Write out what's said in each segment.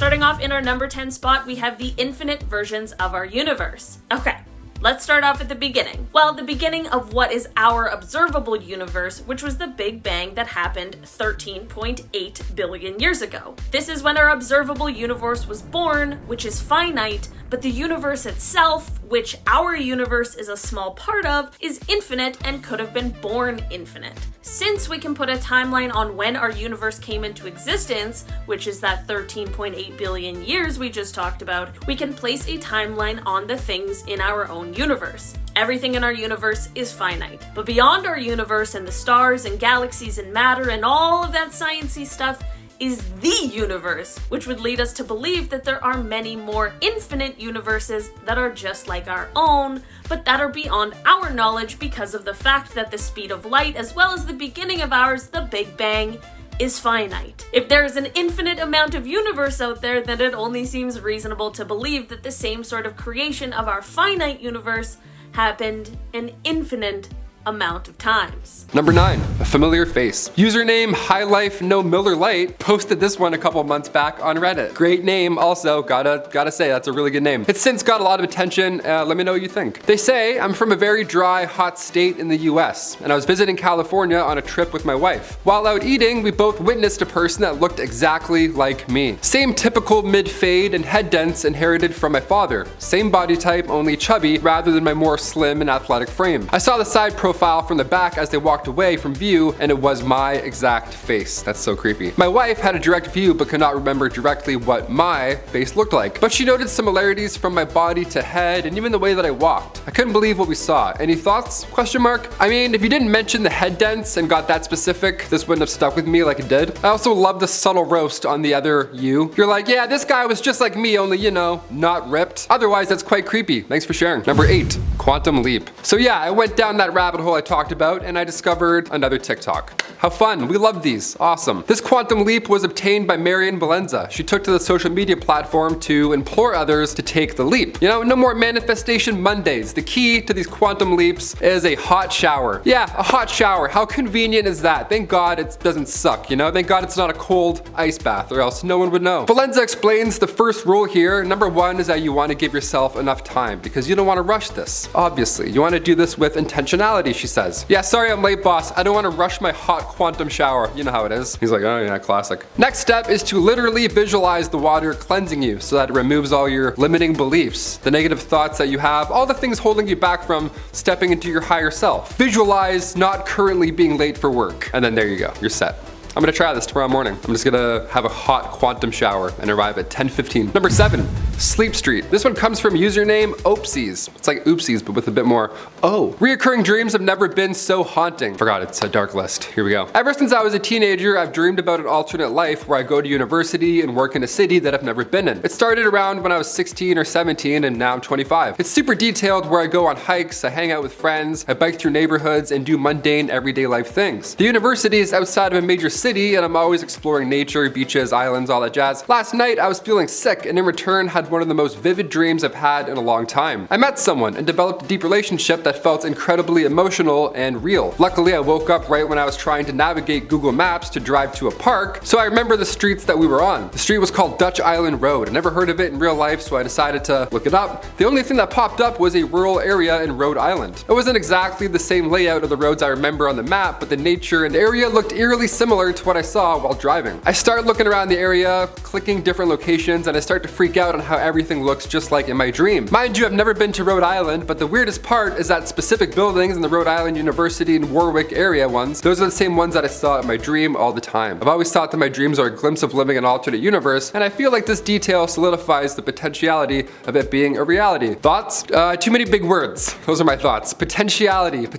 Starting off in our number 10 spot, we have the infinite versions of our universe. Okay. Let's start off at the beginning. Well, the beginning of what is our observable universe, which was the Big Bang that happened 13.8 billion years ago. This is when our observable universe was born, which is finite, but the universe itself, which our universe is a small part of, is infinite and could have been born infinite. Since we can put a timeline on when our universe came into existence, which is that 13.8 billion years we just talked about, we can place a timeline on the things in our own universe. Everything in our universe is finite. But beyond our universe and the stars and galaxies and matter and all of that sciencey stuff is the universe, which would lead us to believe that there are many more infinite universes that are just like our own, but that are beyond our knowledge because of the fact that the speed of light, as well as the beginning of ours, the Big Bang, is finite. If there is an infinite amount of universe out there, then it only seems reasonable to believe that the same sort of creation of our finite universe happened an infinite amount of times. Number 9, a familiar face. Username HighLife No Miller Lite posted this one a couple months back on Reddit. Great name, also gotta say that's a really good name. It's since got a lot of attention. Let me know what you think. They say I'm from a very dry, hot state in the US, and I was visiting California on a trip with my wife. While out eating, we both witnessed a person that looked exactly like me. Same typical mid-fade and head dents inherited from my father. Same body type, only chubby rather than my more slim and athletic frame. I saw the side profile from the back as they walked away from view, and it was my exact face. That's so creepy. My wife had a direct view but could not remember directly what my face looked like, but she noted similarities from my body to head and even the way that I walked. I couldn't believe what we saw. Any thoughts? Question mark. I mean, if you didn't mention the head dents and got that specific, this wouldn't have stuck with me like it did. I also love the subtle roast on the other you. You're like, yeah, this guy was just like me, only, you know, not ripped. Otherwise, that's quite creepy. Thanks for sharing. Number 8, quantum leap. So yeah, I went down that rabbit hole I talked about and I discovered another TikTok. How fun, we love these, awesome. This quantum leap was obtained by Marian Valenza. She took to the social media platform to implore others to take the leap. You know, no more manifestation Mondays. The key to these quantum leaps is a hot shower. Yeah, a hot shower, how convenient is that? Thank God it doesn't suck, you know? Thank God it's not a cold ice bath or else no one would know. Valenza explains the first rule here. Number 1 is that you want to give yourself enough time because you don't want to rush this, obviously. You want to do this with intentionality, she says. Yeah, sorry I'm late, boss. I don't want to rush my hot quantum shower. You know how it is. He's like, oh yeah, classic. Next step is to literally visualize the water cleansing you so that it removes all your limiting beliefs, the negative thoughts that you have, all the things holding you back from stepping into your higher self. Visualize not currently being late for work. And then there you go, you're set. I'm gonna try this tomorrow morning. I'm just gonna have a hot quantum shower and arrive at 10:15. Number 7, Sleep Street. This one comes from username Oopsies. It's like oopsies, but with a bit more oh. Reoccurring dreams have never been so haunting. Forgot it's a dark list. Here we go. Ever since I was a teenager, I've dreamed about an alternate life where I go to university and work in a city that I've never been in. It started around when I was 16 or 17 and now I'm 25. It's super detailed where I go on hikes, I hang out with friends, I bike through neighborhoods and do mundane everyday life things. The university is outside of a major city and I'm always exploring nature, beaches, islands, all that jazz. Last night I was feeling sick and in return had one of the most vivid dreams I've had in a long time. I met someone and developed a deep relationship that felt incredibly emotional and real. Luckily I woke up right when I was trying to navigate Google Maps to drive to a park, so I remember the streets that we were on. The street was called Dutch Island Road. I never heard of it in real life, so I decided to look it up. The only thing that popped up was a rural area in Rhode Island. It wasn't exactly the same layout of the roads I remember on the map, but the nature and area looked eerily similar to what I saw while driving. I start looking around the area, clicking different locations, and I start to freak out on how everything looks just like in my dream. Mind you, I've never been to Rhode Island, but the weirdest part is that specific buildings in the Rhode Island University and Warwick area ones, those are the same ones that I saw in my dream all the time. I've always thought that my dreams are a glimpse of living an alternate universe, and I feel like this detail solidifies the potentiality of it being a reality. Thoughts? Too many big words. Those are my thoughts. Potentiality. I'm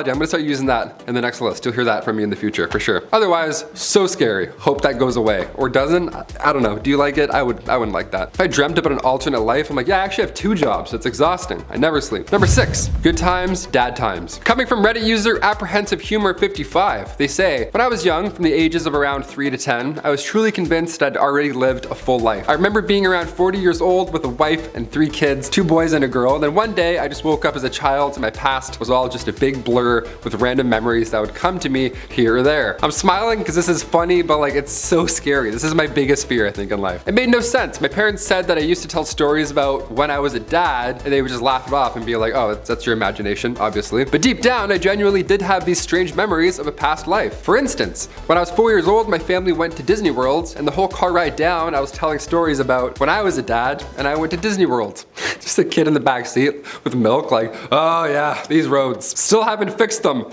gonna start using that in the next list. You'll hear that from me in the future, for sure. Otherwise, so scary. Hope that goes away. Or doesn't? I don't know. Do you like it? I wouldn't like that. If I dreamt about an alternate life, I'm like, yeah, I actually have 2 jobs. It's exhausting. I never sleep. Number 6, good times, dad times. Coming from Reddit user Apprehensive Humor 55, they say, when I was young, from the ages of around 3 to 10, I was truly convinced I'd already lived a full life. I remember being around 40 years old with a wife and 3 kids, 2 boys and a girl. Then one day I just woke up as a child and my past was all just a big blur with random memories that would come to me here or there. I'm smiling because because this is funny, but like it's so scary. This is my biggest fear, I think, in life. It made no sense. My parents said that I used to tell stories about when I was a dad, and they would just laugh it off and be like, oh, that's your imagination, obviously. But deep down, I genuinely did have these strange memories of a past life. For instance, when I was 4 years old, my family went to Disney World, and the whole car ride down, I was telling stories about when I was a dad and I went to Disney World. Just a kid in the back seat with milk, like, oh yeah, these roads. Still haven't fixed them.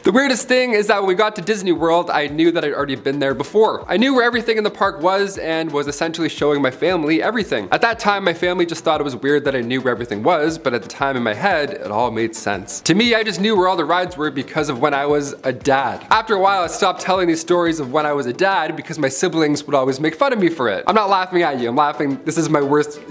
The weirdest thing is that when we got to Disney World, I knew that I'd already been there before. I knew where everything in the park was and was essentially showing my family everything. At that time, my family just thought it was weird that I knew where everything was, but at the time in my head, it all made sense. To me, I just knew where all the rides were because of when I was a dad. After a while, I stopped telling these stories of when I was a dad because my siblings would always make fun of me for it. I'm not laughing at you, I'm laughing, this is my worst,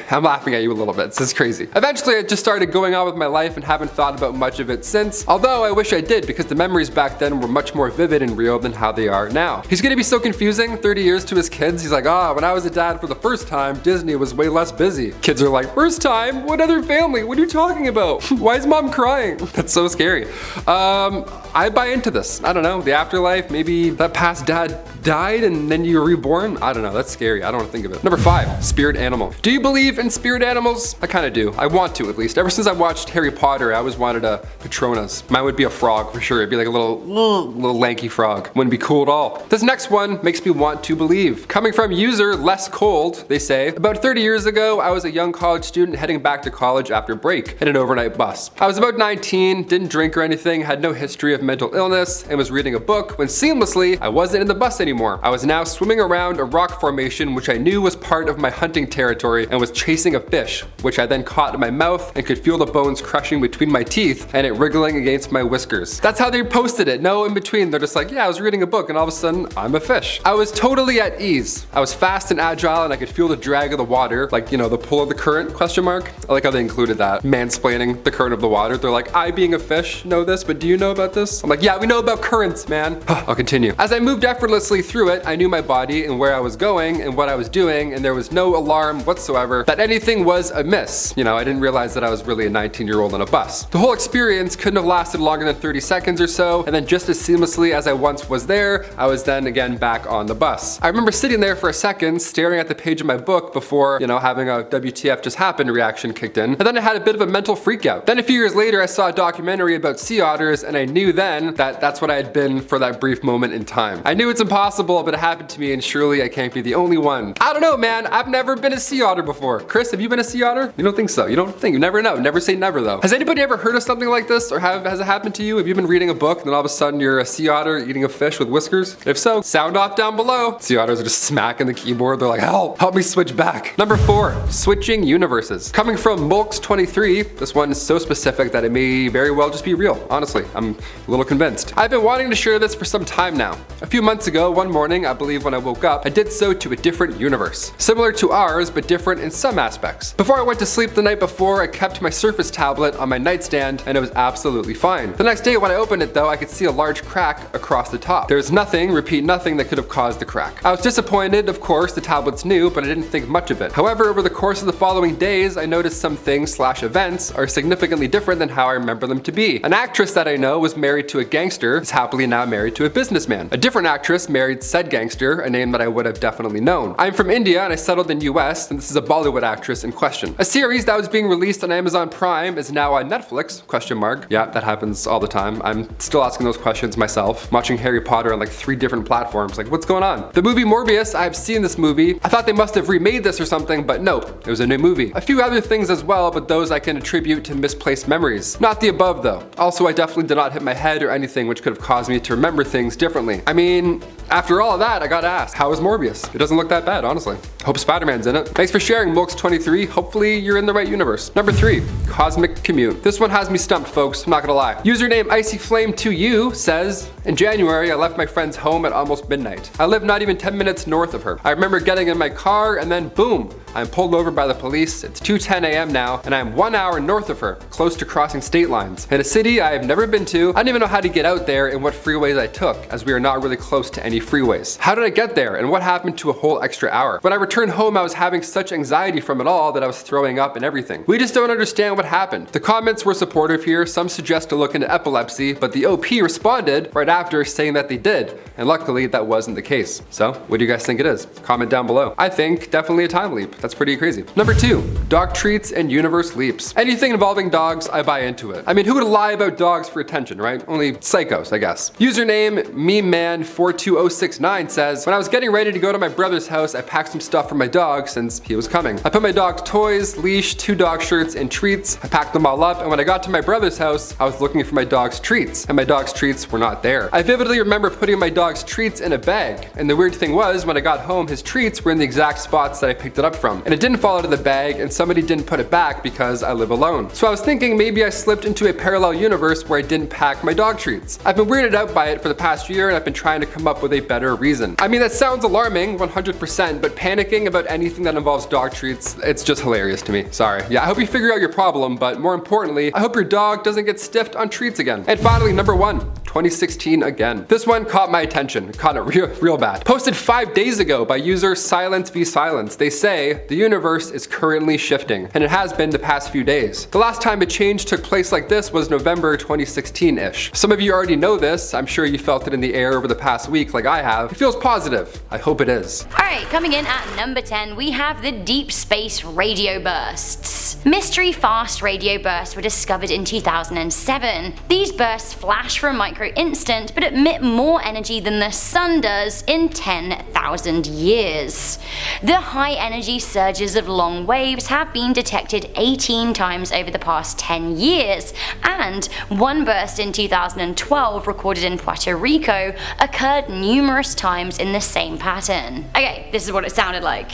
I'm laughing at you a little bit, this is crazy. Eventually, I just started going on with my life and haven't thought about much of it since, although I wish I did because the memories back then were much more vivid and real than how they are now. He's gonna be so confusing 30 years to his kids. He's like, when I was a dad for the first time, Disney was way less busy. Kids are like, first time? What other family? What are you talking about? Why is mom crying? That's so scary. I buy into this. I don't know, the afterlife, maybe that past dad died and then you were reborn? I don't know, that's scary. I don't want to think of it. Number 5, spirit animal. Do you believe in spirit animals? I kind of do. I want to, at least. Ever since I watched Harry Potter, I always wanted a Patronus. Mine would be a frog for sure. It'd be like a little lanky frog. Wouldn't be cool at all. This next one makes me want to believe. Coming from user Less Cold, they say, about 30 years ago, I was a young college student heading back to college after break in an overnight bus. I was about 19, didn't drink or anything, had no history of mental illness, and was reading a book when seamlessly I wasn't in the bus anymore. I was now swimming around a rock formation which I knew was part of my hunting territory and was chasing a fish, which I then caught in my mouth and could feel the bones crushing between my teeth and it wriggling against my whiskers. That's how they posted it. No in between. They're just like, yeah, I was reading a book and all of a sudden I'm a fish. I was totally at ease. I was fast and agile and I could feel the drag of the water, like, you know, the pull of the current, question mark. I like how they included that. Mansplaining the current of the water. They're like, I being a fish know this, but do you know about this? I'm like, yeah, we know about currents, man. I'll continue. As I moved effortlessly through it, I knew my body and where I was going and what I was doing, and there was no alarm whatsoever that anything was amiss. You know, I didn't realize that I was really a 19-year-old on a bus. The whole experience couldn't have lasted longer than 30 seconds or so, and then just as seamlessly as I once was there, I was then again back on the bus. I remember sitting there for a second, staring at the page of my book before, you know, having a WTF just happened reaction kicked in, and then I had a bit of a mental freak out. Then a few years later, I saw a documentary about sea otters, and I knew then that that's what I had been for that brief moment in time. I knew it's impossible, but it happened to me, and surely I can't be the only one. I don't know, man. I've never been a sea otter before. Chris, have you been a sea otter? You don't think so. You don't think. You never know. Never say never, though. Has anybody ever heard of something like this, or has it happened to you? Have you been reading a book, and then all of a sudden you're a sea otter eating a fish with whiskers? If so, sound off down below. Sea otters are just smacking the keyboard. They're like, help me switch back. Number 4, switching universes. Coming from Mulks23, this one is so specific that it may very well just be real. Honestly, I'm a little convinced. I've been wanting to share this for some time now. A few months ago, one morning, I believe when I woke up, I did so to a different universe. Similar to ours, but different in some aspects. Before I went to sleep the night before, I kept my Surface tablet on my nightstand, and it was absolutely fine. The next day when I opened it though, I could see a large crack across the top. There was nothing, repeat nothing, that could have caused the crack. I was disappointed, of course, the tablet's new, but I didn't think much of it. However, over the course of the following days, I noticed some things/events are significantly different than how I remember them to be. An actress that I know was married to a gangster, is happily now married to a businessman. A different actress married said gangster, a name that I would have definitely known. I'm from India and I settled in US, and this is a Bollywood actress in question. A series that was being released on Amazon Prime is now on Netflix, question mark. Yeah, that happens all the time. I'm still asking those questions myself. I'm watching Harry Potter on like 3 different platforms, like what's going on? The movie Morbius, I've seen this movie. I thought they must have remade this or something, but nope, it was a new movie. A few other things as well, but those I can attribute to misplaced memories. Not the above though. Also, I definitely did not hit my head or anything which could have caused me to remember things differently. I mean, after all of that, I gotta ask, how is Morbius? It doesn't look that bad, honestly. Hope Spider-Man's in it. Thanks for sharing, Mulks23. Hopefully you're in the right universe. Number 3, cosmic commute. This one has me stumped, folks. I'm not gonna lie. Username IcyFlame2U says, in January, I left my friend's home at almost midnight. I live not even 10 minutes north of her. I remember getting in my car and then boom, I'm pulled over by the police. It's 2:10 a.m. now, and I'm 1 hour north of her, close to crossing state lines. In a city I have never been to, I don't even know how to get out there and what freeways I took, as we are not really close to any freeways. How did I get there, and what happened to a whole extra hour? When I returned home, I was having such anxiety from it all that I was throwing up and everything. We just don't understand what happened. The comments were supportive here. Some suggest to look into epilepsy galaxy, but the OP responded right after saying that they did. And luckily, that wasn't the case. So, what do you guys think it is? Comment down below. I think definitely a time leap. That's pretty crazy. Number 2, dog treats and universe leaps. Anything involving dogs, I buy into it. I mean, who would lie about dogs for attention, right? Only psychos, I guess. Username mememan42069 says, when I was getting ready to go to my brother's house, I packed some stuff for my dog since he was coming. I put my dog's toys, leash, 2 dog shirts, and treats. I packed them all up, and when I got to my brother's house, I was looking for my dog's treats, and my dog's treats were not there. I vividly remember putting my dog's treats in a bag, and the weird thing was, when I got home, his treats were in the exact spots that I picked it up from, and it didn't fall out of the bag, and somebody didn't put it back because I live alone. So I was thinking maybe I slipped into a parallel universe where I didn't pack my dog treats. I've been weirded out by it for the past year, and I've been trying to come up with a better reason. I mean, that sounds alarming, 100%, but panicking about anything that involves dog treats, it's just hilarious to me. Sorry. Yeah, I hope you figure out your problem, but more importantly, I hope your dog doesn't get stiffed on treats again. And finally, number 1, 2016 again. This one caught my attention, caught it real bad. Posted 5 days ago by user Silence v Silence. They say, the universe is currently shifting, and it has been the past few days. The last time a change took place like this was November 2016-ish. Some of you already know this. I'm sure you felt it in the air over the past week like I have. It feels positive. I hope it is. Alright, coming in at number 10, we have the deep space radio bursts. Mystery fast radio bursts were discovered in 2007. These bursts flash for a micro instant, but emit more energy than the sun does in 10,000 years. The high energy surges of long waves have been detected 18 times over the past 10 years, and one burst in 2012 recorded in Puerto Rico occurred numerous times in the same pattern. Okay, this is what it sounded like.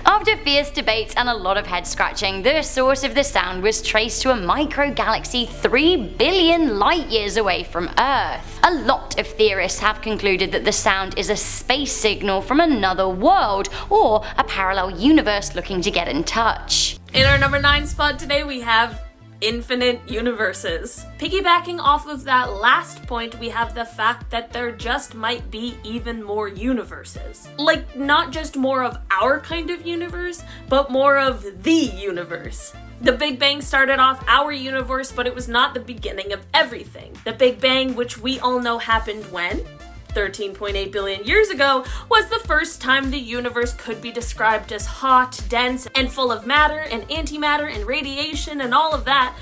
After fierce debates and a lot of head scratching, the source of the sound was traced to a microgalaxy 3 billion light years away from Earth. A lot of theorists have concluded that the sound is a space signal from another world or a parallel universe looking to get in touch. In our number 9 spot today, we have infinite universes. Piggybacking off of that last point, we have the fact that there just might be even more universes. Like, not just more of our kind of universe, but more of the universe. The Big Bang started off our universe, but it was not the beginning of everything. The Big Bang, which we all know happened when? 13.8 billion years ago, was the first time the universe could be described as hot, dense, and full of matter and antimatter and radiation and all of that,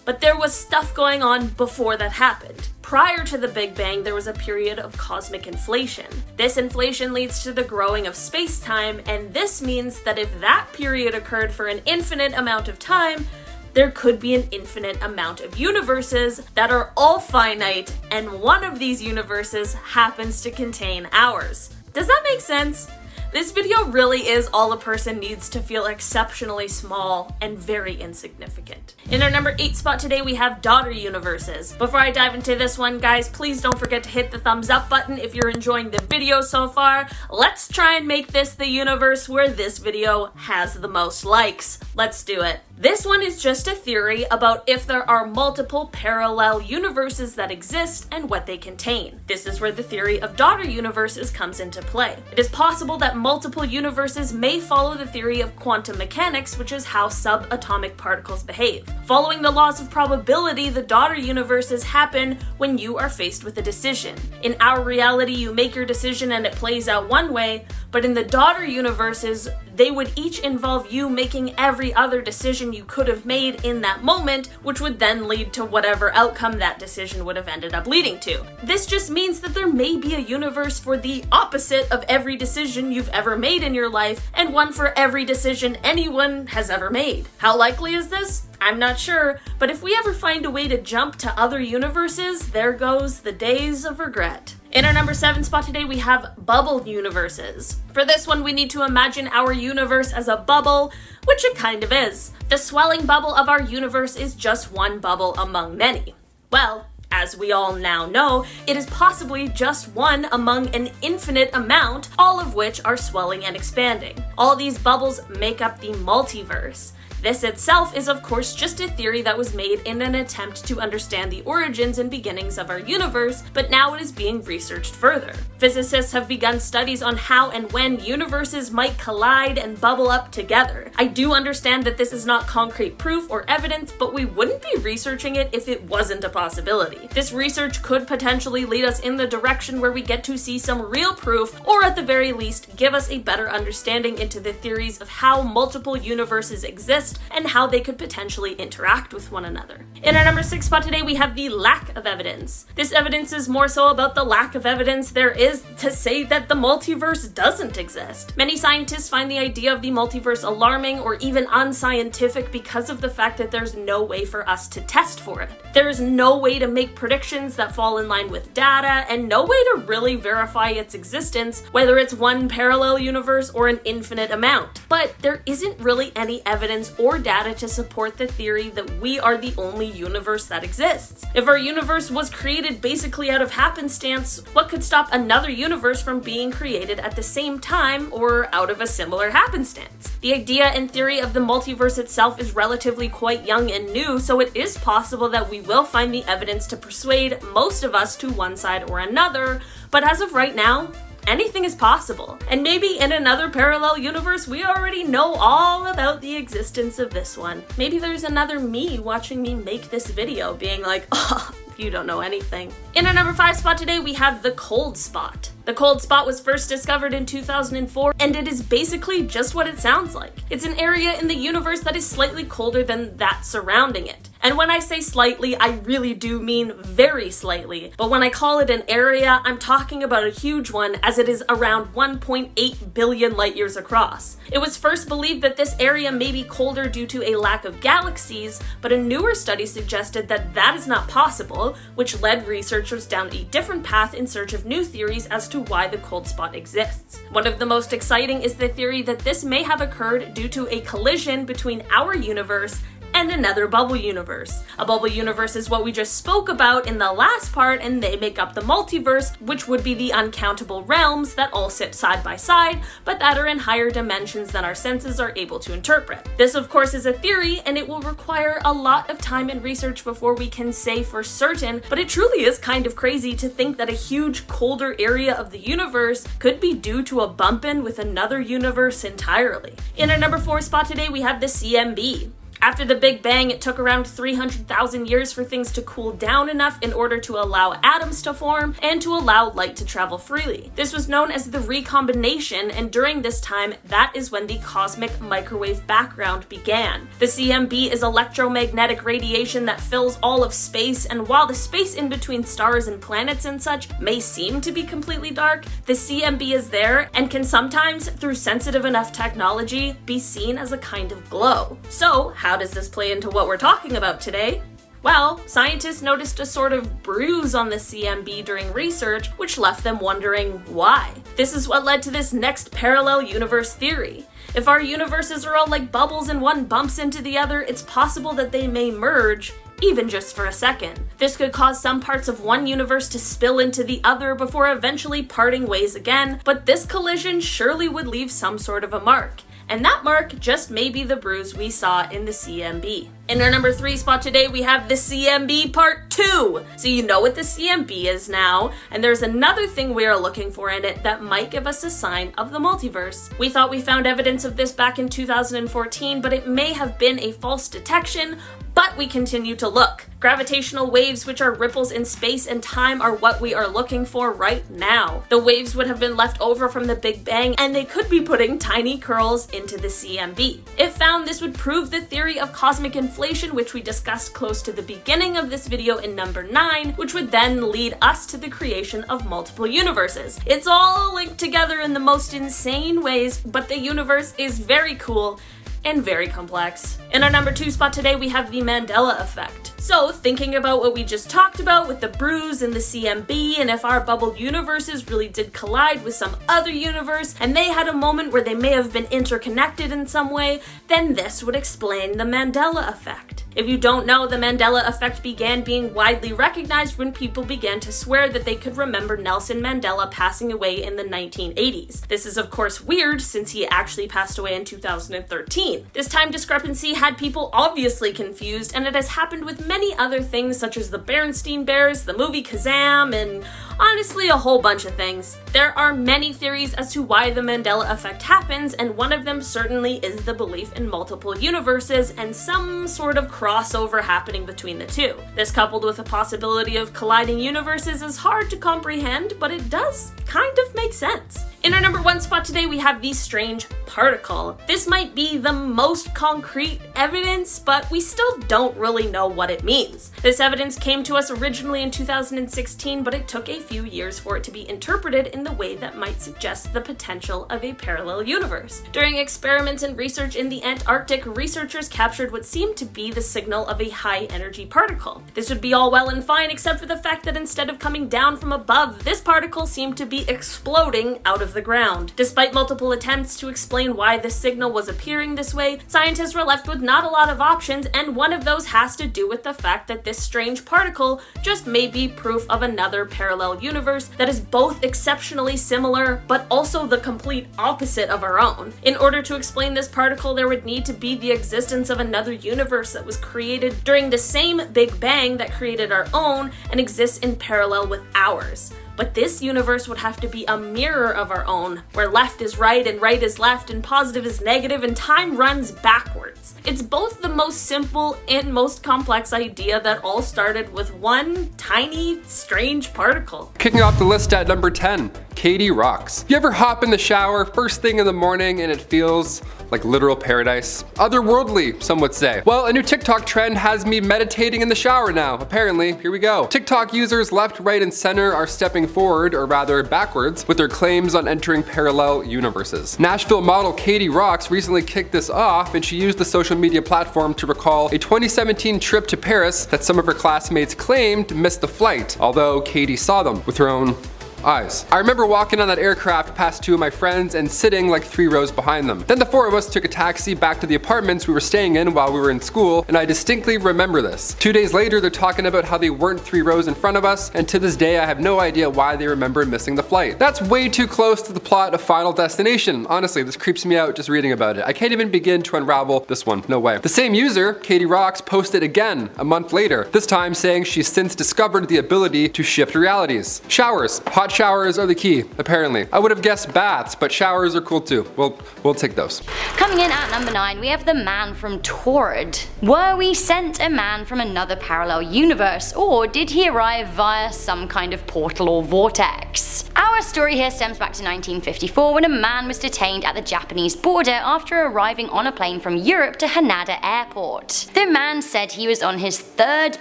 but there was stuff going on before that happened. Prior to the Big Bang, there was a period of cosmic inflation. This inflation leads to the growing of space-time, and this means that if that period occurred for an infinite amount of time, there could be an infinite amount of universes that are all finite, and one of these universes happens to contain ours. Does that make sense? This video really is all a person needs to feel exceptionally small and very insignificant. In our number 8 spot today, we have daughter universes. Before I dive into this one, guys, please don't forget to hit the thumbs up button if you're enjoying the video so far. Let's try and make this the universe where this video has the most likes. Let's do it. This one is just a theory about if there are multiple parallel universes that exist and what they contain. This is where the theory of daughter universes comes into play. It is possible that multiple universes may follow the theory of quantum mechanics, which is how subatomic particles behave. Following the laws of probability, the daughter universes happen when you are faced with a decision. In our reality, you make your decision and it plays out one way, but in the daughter universes, they would each involve you making every other decision you could have made in that moment, which would then lead to whatever outcome that decision would have ended up leading to. This just means that there may be a universe for the opposite of every decision you've ever made in your life, and one for every decision anyone has ever made. How likely is this? I'm not sure, but if we ever find a way to jump to other universes, there goes the days of regret. In our number 7 spot today, we have bubble universes. For this one, we need to imagine our universe as a bubble, which it kind of is. The swelling bubble of our universe is just one bubble among many. Well, as we all now know, it is possibly just one among an infinite amount, all of which are swelling and expanding. All these bubbles make up the multiverse. This itself is of course just a theory that was made in an attempt to understand the origins and beginnings of our universe, but now it is being researched further. Physicists have begun studies on how and when universes might collide and bubble up together. I do understand that this is not concrete proof or evidence, but we wouldn't be researching it if it wasn't a possibility. This research could potentially lead us in the direction where we get to see some real proof, or at the very least, give us a better understanding into the theories of how multiple universes exist and how they could potentially interact with one another. In our number 6 spot today, we have the lack of evidence. This evidence is more so about the lack of evidence there is to say that the multiverse doesn't exist. Many scientists find the idea of the multiverse alarming or even unscientific because of the fact that there's no way for us to test for it. There is no way to make predictions that fall in line with data, and no way to really verify its existence, whether it's one parallel universe or an infinite amount. But there isn't really any evidence or data to support the theory that we are the only universe that exists. If our universe was created basically out of happenstance, what could stop another universe from being created at the same time or out of a similar happenstance? The idea and theory of the multiverse itself is relatively quite young and new, so it is possible that we will find the evidence to persuade most of us to one side or another, but as of right now, anything is possible. And maybe in another parallel universe, we already know all about the existence of this one. Maybe there's another me watching me make this video being like, oh, you don't know anything. In our number 5 spot today, we have the cold spot. The cold spot was first discovered in 2004, and it is basically just what it sounds like. It's an area in the universe that is slightly colder than that surrounding it. And when I say slightly, I really do mean very slightly. But when I call it an area, I'm talking about a huge one, as it is around 1.8 billion light years across. It was first believed that this area may be colder due to a lack of galaxies, but a newer study suggested that that is not possible, which led researchers down a different path in search of new theories as to why the cold spot exists. One of the most exciting is the theory that this may have occurred due to a collision between our universe and another bubble universe. A bubble universe is what we just spoke about in the last part, and they make up the multiverse, which would be the uncountable realms that all sit side by side, but that are in higher dimensions than our senses are able to interpret. This, of course, is a theory, and it will require a lot of time and research before we can say for certain, but it truly is kind of crazy to think that a huge, colder area of the universe could be due to a bump-in with another universe entirely. In our number 4 spot today, we have the CMB. After the Big Bang, it took around 300,000 years for things to cool down enough in order to allow atoms to form and to allow light to travel freely. This was known as the recombination, and during this time, that is when the cosmic microwave background began. The CMB is electromagnetic radiation that fills all of space, and while the space in between stars and planets and such may seem to be completely dark, the CMB is there and can sometimes, through sensitive enough technology, be seen as a kind of glow. So, how does this play into what we're talking about today? Well, scientists noticed a sort of bruise on the CMB during research, which left them wondering why. This is what led to this next parallel universe theory. If our universes are all like bubbles and one bumps into the other, it's possible that they may merge, even just for a second. This could cause some parts of one universe to spill into the other before eventually parting ways again, but this collision surely would leave some sort of a mark. And that mark just may be the bruise we saw in the CMB. In our number 3 spot today, we have the CMB Part 2. So you know what the CMB is now, and there's another thing we are looking for in it that might give us a sign of the multiverse. We thought we found evidence of this back in 2014, but it may have been a false detection, but we continue to look. Gravitational waves, which are ripples in space and time, are what we are looking for right now. The waves would have been left over from the Big Bang, and they could be putting tiny curls into the CMB. If found, this would prove the theory of cosmic inflation, which we discussed close to the beginning of this video in number 9, which would then lead us to the creation of multiple universes. It's all linked together in the most insane ways, but the universe is very cool and very complex. In our number 2 spot today, we have the Mandela effect. So, thinking about what we just talked about with the bruise and the CMB, and if our bubble universes really did collide with some other universe, and they had a moment where they may have been interconnected in some way, then this would explain the Mandela effect. If you don't know, the Mandela effect began being widely recognized when people began to swear that they could remember Nelson Mandela passing away in the 1980s. This is of course weird since he actually passed away in 2013. mean? This time discrepancy had people obviously confused, and it has happened with many other things such as the Berenstain Bears, the movie Kazam, and honestly a whole bunch of things. There are many theories as to why the Mandela effect happens, and one of them certainly is the belief in multiple universes and some sort of crossover happening between the two. This coupled with the possibility of colliding universes is hard to comprehend, but it does kind of make sense. In our number 1 spot today, we have the strange particle. This might be the most concrete evidence, but we still don't really know what it means. This evidence came to us originally in 2016, but it took a few years for it to be interpreted in the way that might suggest the potential of a parallel universe. During experiments and research in the Antarctic, researchers captured what seemed to be the signal of a high-energy particle. This would be all well and fine except for the fact that instead of coming down from above, this particle seemed to be exploding out of the ground. Despite multiple attempts to explain why the signal was appearing this way, scientists were left with not a lot of options, and one of those has to do with the fact that this strange particle just may be proof of another parallel universe that is both exceptionally similar but also the complete opposite of our own. In order to explain this particle, there would need to be the existence of another universe that was created during the same Big Bang that created our own and exists in parallel with ours. But this universe would have to be a mirror of our own, where left is right and right is left and positive is negative and time runs backwards. It's both the most simple and most complex idea that all started with one tiny, strange particle. Kicking off the list at number 10, Katie rocks. You ever hop in the shower first thing in the morning and it feels like literal paradise? Otherworldly, some would say. Well, a new TikTok trend has me meditating in the shower now, apparently. Here we go. TikTok users left, right, and center are stepping forward, or rather backwards, with their claims on entering parallel universes. Nashville model Katie Rocks recently kicked this off, and she used the social media platform to recall a 2017 trip to Paris that some of her classmates claimed missed the flight, although Katie saw them with her own eyes. I remember walking on that aircraft past 2 of my friends and sitting like 3 rows behind them. Then the 4 of us took a taxi back to the apartments we were staying in while we were in school, and I distinctly remember this. 2 days later, they're talking about how they weren't 3 rows in front of us, and to this day I have no idea why they remember missing the flight. That's way too close to the plot of Final Destination. Honestly, this creeps me out just reading about it. I can't even begin to unravel this one. No way. The same user, Katie Rocks, posted again a month later, this time saying she's since discovered the ability to shift realities. Showers. Hot showers are the key, apparently. I would have guessed baths, but showers are cool too. We'll take those. Coming in at number 9, we have the man from Torrid. Were we sent a man from another parallel universe, or did he arrive via some kind of portal or vortex? Our story here stems back to 1954 when a man was detained at the Japanese border after arriving on a plane from Europe to Haneda Airport. The man said he was on his 3rd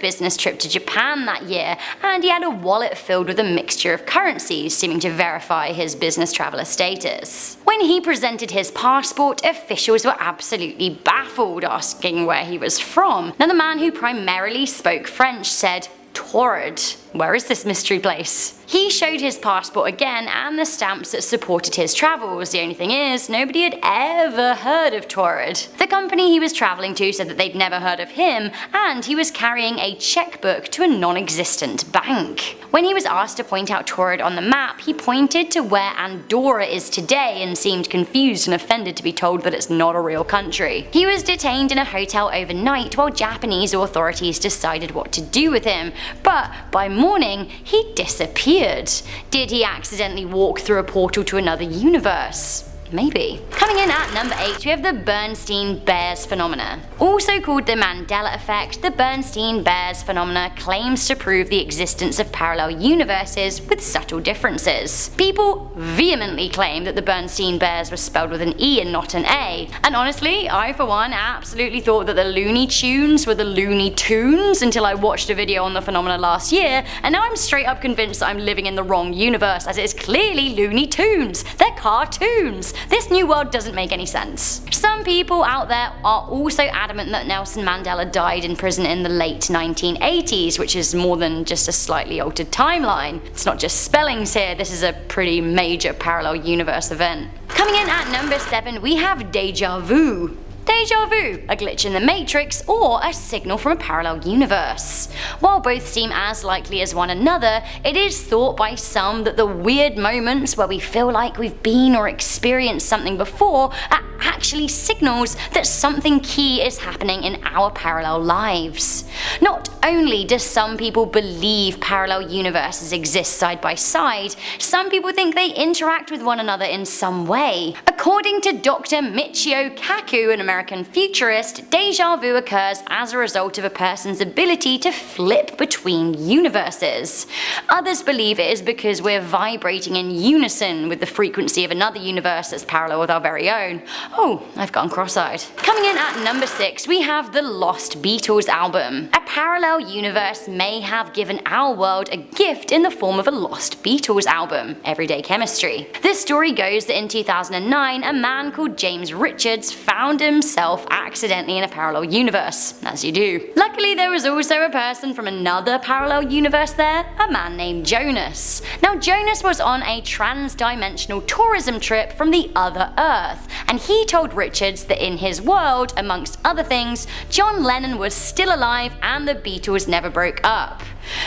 business trip to Japan that year, and he had a wallet filled with a mixture of currencies, seeming to verify his business traveler status. When he presented his passport, officials were absolutely baffled, asking where he was from. Now, the man, who primarily spoke French, said, "Torrid. Where is this mystery place?" He showed his passport again and the stamps that supported his travels. The only thing is, nobody had ever heard of Torrid. The company he was traveling to said that they'd never heard of him, and he was carrying a checkbook to a non-existent bank. When he was asked to point out Torrid on the map, he pointed to where Andorra is today and seemed confused and offended to be told that it's not a real country. He was detained in a hotel overnight while Japanese authorities decided what to do with him, but by morning, he disappeared. Did he accidentally walk through a portal to another universe? Maybe. Coming in at number 8, we have the Bernstein Bears phenomena. Also called the Mandela effect, the Bernstein Bears phenomena claims to prove the existence of parallel universes with subtle differences. People vehemently claim that the Bernstein Bears were spelled with an E and not an A, and honestly, I for one absolutely thought that the Looney Tunes were the Looney Tunes until I watched a video on the phenomena last year, and now I'm straight up convinced that I'm living in the wrong universe, as it is clearly Looney Tunes. They're cartoons. This new world doesn't make any sense. Some people out there are also adamant that Nelson Mandela died in prison in the late 1980s, which is more than just a slightly altered timeline. It's not just spellings here, this is a pretty major parallel universe event. Coming in at number 7, we have Deja Vu. Deja vu, a glitch in the Matrix, or a signal from a parallel universe. While both seem as likely as one another, it is thought by some that the weird moments where we feel like we've been or experienced something before are actually signals that something key is happening in our parallel lives. Not only do some people believe parallel universes exist side by side, some people think they interact with one another in some way. According to Dr. Michio Kaku, an American futurist, deja vu occurs as a result of a person's ability to flip between universes. Others believe it is because we're vibrating in unison with the frequency of another universe that's parallel with our very own. Oh, I've gone cross-eyed. Coming in at number 6, we have the Lost Beatles album. A parallel universe may have given our world a gift in the form of a Lost Beatles album, Everyday Chemistry. The story goes that in 2009, a man called James Richards found himself accidentally in a parallel universe, as you do. Luckily, there was also a person from another parallel universe there, a man named Jonas. Now, Jonas was on a trans-dimensional tourism trip from the other Earth, and he told Richards that in his world, amongst other things, John Lennon was still alive and the Beatles never broke up.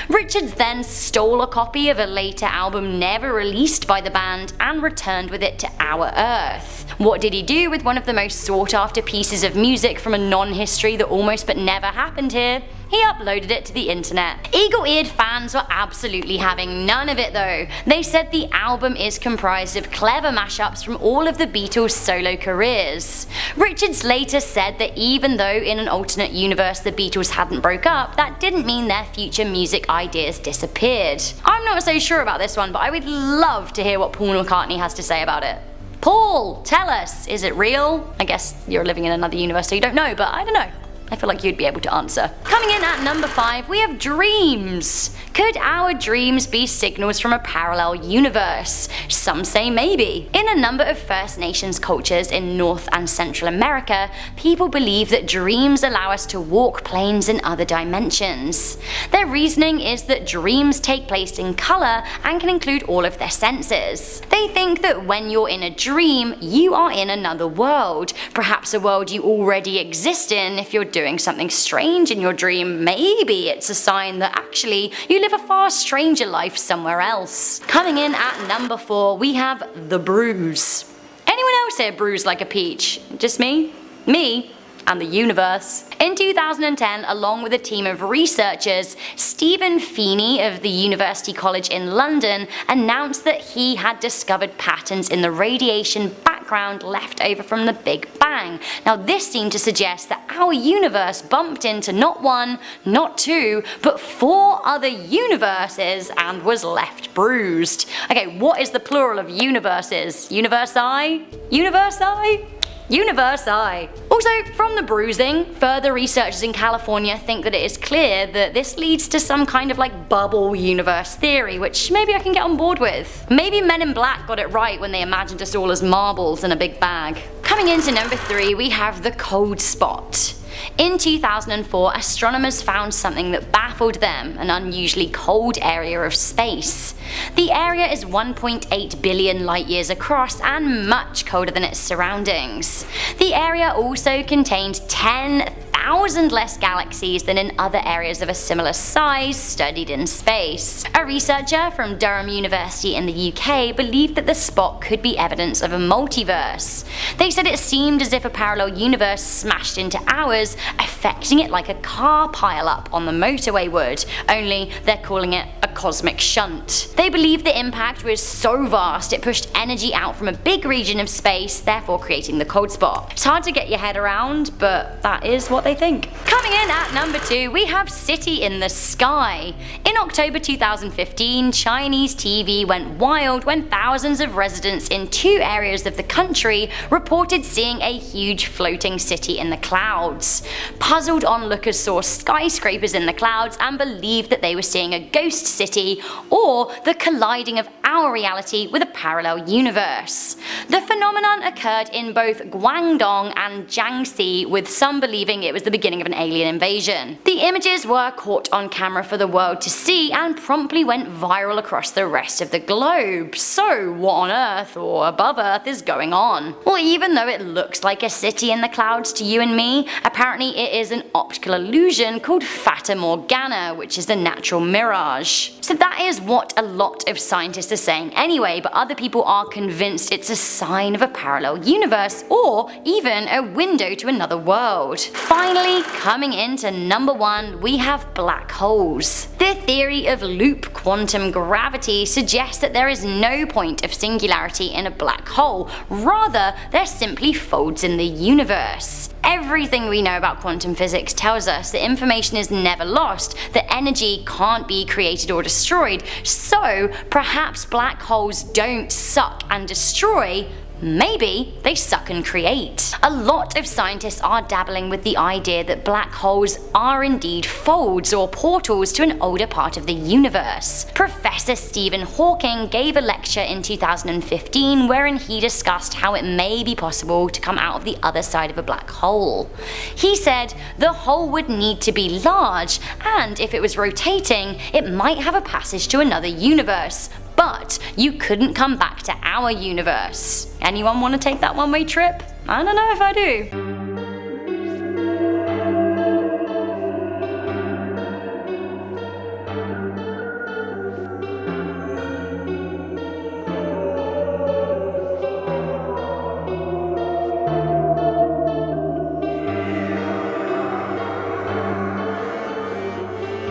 Richards then stole a copy of a later album never released by the band and returned with it to our Earth. What did he do with one of the most sought after pieces of music from a non-history that almost but never happened here? He uploaded it to the internet. Eagle-eared fans were absolutely having none of it though. They said the album is comprised of clever mashups from all of the Beatles' solo careers. Richards later said that even though in an alternate universe the Beatles hadn't broke up, that didn't mean their future music ideas disappeared. I'm not so sure about this one, but I would love to hear what Paul McCartney has to say about it. Paul, tell us, is it real? I guess you're living in another universe so you don't know, but I don't know. I feel like you'd be able to answer. Coming in at number 5, we have dreams. Could our dreams be signals from a parallel universe? Some say maybe. In a number of First Nations cultures in North and Central America, people believe that dreams allow us to walk planes in other dimensions. Their reasoning is that dreams take place in color and can include all of their senses. They think that when you're in a dream, you are in another world, perhaps a world you already exist in. If you're doing something strange in your dream, maybe it's a sign that actually you live a far stranger life somewhere else. Coming in at number 4, we have the bruise. Anyone else here bruised like a peach? Just me? Me? And the universe. In 2010, along with a team of researchers, Stephen Feeney of the University College in London announced that he had discovered patterns in the radiation background left over from the Big Bang. Now, this seemed to suggest that our universe bumped into not 1, not 2, but 4 other universes and was left bruised. Okay, what is the plural of universes? Universi? Universi? Universi. Also, from the bruising, further researchers in California think that it is clear that this leads to some kind of like bubble universe theory, which maybe I can get on board with. Maybe Men in Black got it right when they imagined us all as marbles in a big bag. Coming into number 3, we have the cold spot. In 2004, astronomers found something that baffled them, an unusually cold area of space. The area is 1.8 billion light years across and much colder than its surroundings. The area also contained 10,000 less galaxies than in other areas of a similar size studied in space. A researcher from Durham University in the UK believed that the spot could be evidence of a multiverse. They said it seemed as if a parallel universe smashed into ours, affecting it like a car pile-up on the motorway would, only they're calling it a cosmic shunt. They believed the impact was so vast it pushed energy out from a big region of space, therefore creating the cold spot. It's hard to get your head around, but that is what they think. Coming in at number 2, we have City in the Sky. In October 2015, Chinese TV went wild when thousands of residents in 2 areas of the country reported seeing a huge floating city in the clouds. Puzzled onlookers saw skyscrapers in the clouds and believed that they were seeing a ghost city or the colliding of our reality with a parallel universe. The phenomenon occurred in both Guangdong and Jiangxi, with some believing it was the beginning of an alien invasion. The images were caught on camera for the world to see and promptly went viral across the rest of the globe. So what on Earth or above Earth is going on? Well, even though it looks like a city in the clouds to you and me, apparently it is an optical illusion called Fata Morgana, which is a natural mirage. So that is what a lot of scientists are are saying anyway, but other people are convinced it's a sign of a parallel universe or even a window to another world. Finally, coming into number 1, we have black holes. The theory of loop quantum gravity suggests that there is no point of singularity in a black hole, rather they're simply folds in the universe. Everything we know about quantum physics tells us that information is never lost, that energy can't be created or destroyed, so perhaps black holes don't suck and destroy, maybe they suck and create. A lot of scientists are dabbling with the idea that black holes are indeed folds or portals to an older part of the universe. Professor Stephen Hawking gave a lecture in 2015 wherein he discussed how it may be possible to come out of the other side of a black hole. He said the hole would need to be large, and if it was rotating, it might have a passage to another universe, but you couldn't come back to our universe. Anyone want to take that one-way trip? I don't know if I do.